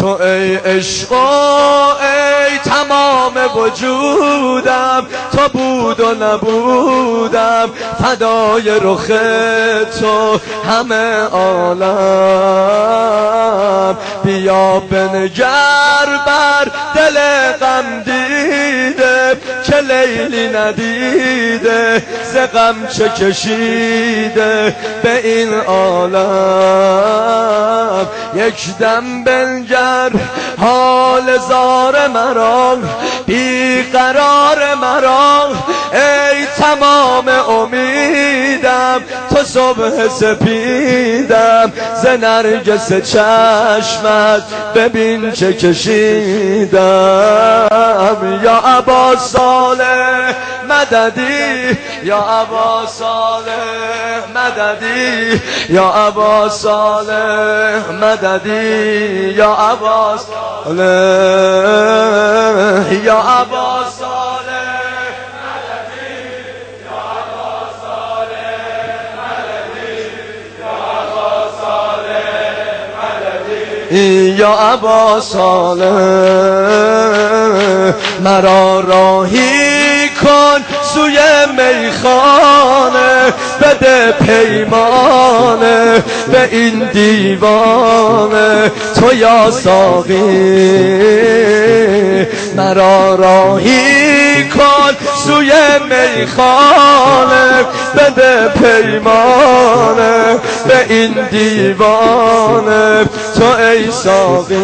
تو ای عشق و ای تمام وجودم، تو بود و نبودم فدای رخ تو همه عالم. بیا بنگر بر دل غم دیده که لیلی ندیده ز غم چه کشیده به این عالم. یک دم بنگر حال زار مرا بیقرار مرا، ای تمام امیدم تو صبح سپیدم ز نرگس چشمت ببین چه کشیدم. یا ابا صالح مددی، یا ابا صالح مددی، یا ابا صالح مددی، یا ابا صالح، یا ابا صالح مددی، یا ابا صالح مددی، یا ابا صالح مددی، یا ابا صالح مرا راهی کن سوی میخانه، بده پیمانه به این دیوانه تو یا ساقی. مرا راهی کن سوی میخانه، بده پیمانه به این دیوانه تو ای ساقی.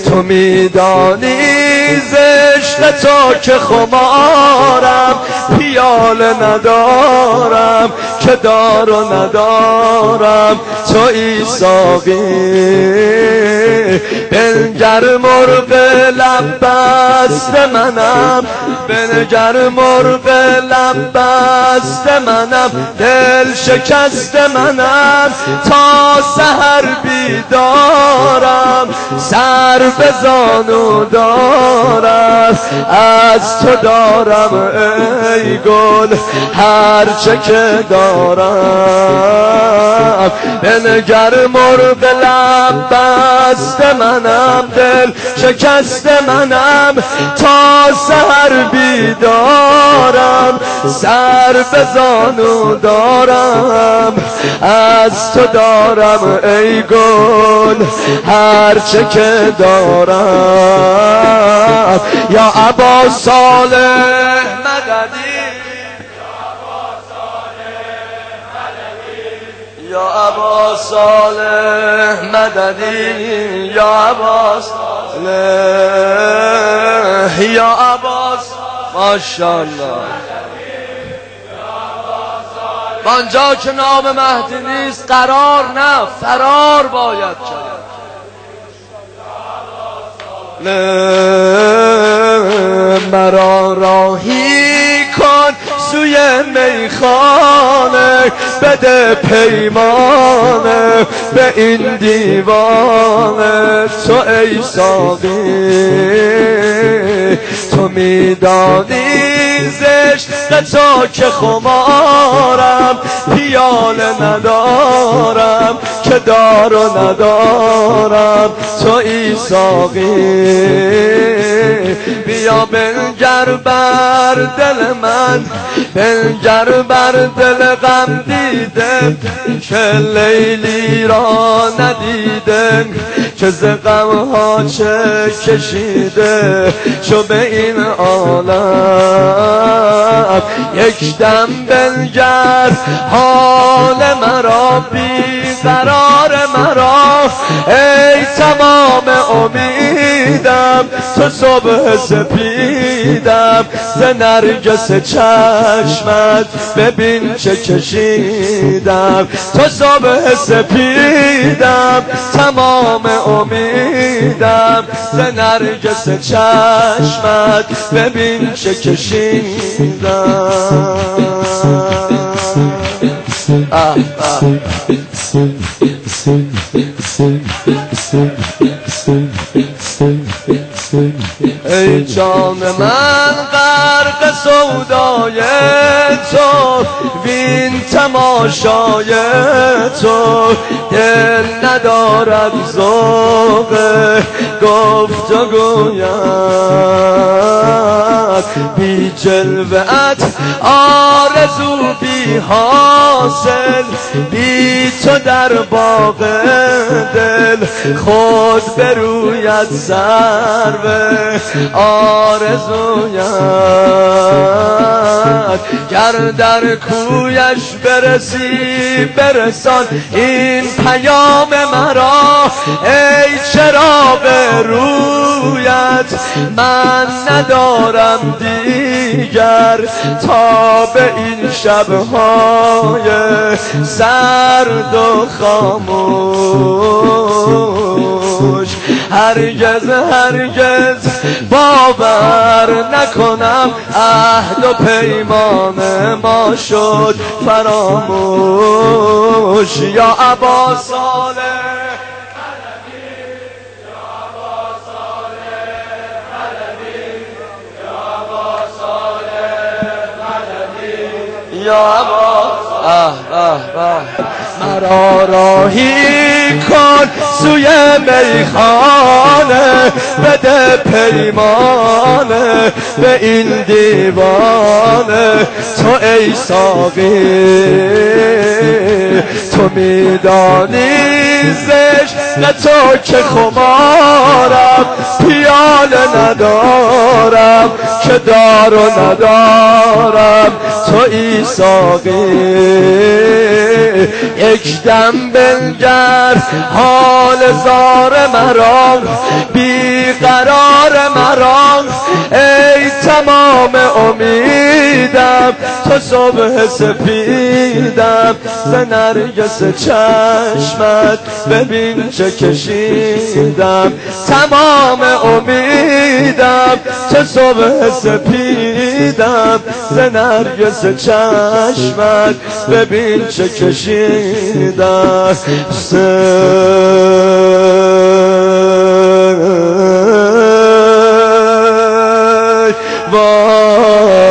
تو میدانی عشق تو که خمارم، پیاله ندارم که دار و ندارم تو ای ساقی. بنگر مرغ لب بسته منم، بنگر مرغ لب بسته منم، دل شکسته منم تا سحر بیدارم، سر به زانو دارم از تو دارم ای گل هر چه که دارم. بنگر مرغ لب بسته منم، دل شکسته منم تا سحر بیدارم، سر به زانو دارم از تو دارم ای گل هر چه که دارم. یا ابا صالح مددی، یا ابا صالح مددی، یا ابا صالح، یا ابا ماشاءالله. آنجا که نام مهدی نیست قرار نه فرار باید کرد. مرا راهی کن سوی میخانه، بده پیمانه به این دیوانه تو ای ساقی. تو میدانی عشق تو که خمارم، پیاله ندارم که دار و ندارم تو ای ساقی. بیا بنگر بر دل من، بنگر بر دل غم دیده که لیلی را ندیده، که ز غم ها چه کشیده چو به این عالم. یک دم بنگر حال مرا بیقرار مرا، ای تمام امیدم تو صبح سپیدم ز نرگس چشمت ببین چه کشیدم. تو صبح سپیدم تمام امیدم ز نرگس چشمت ببین چه کشیدم. ای جان من غرق سودای تو وین تماشای تو دل ندارد ذوق گفت و گوید بی جلوه‌ات آرزو بی حاصل بی تو در باغ دل خود بروید سرو آرزویت گر در کویش برسی برسان این پیام مرا ای چراغ رویت من ندارم دیگر تا به این شبهای سرد و خاموش هرگز هرگز باور نکنم عهد و پیمان ما شد فراموش یا ابا صالح یا ابا مرا راهی کن سوی میخانه بده پیمانه به این دیوانه تو ای ساقی تو میدانی زشت نه تو که خمارم پیاله ندارم که دارو ندارم تو ای ساقی یک دم بنگر حال زار مرا بیقرار مرا ای تمام امیدم تو صبح سپیدم ز نرگس چشمت ببین چه کشیدم تمام امیدم تو صبح سپیدم ز نرگس چشمت ببین چه کشیدم وای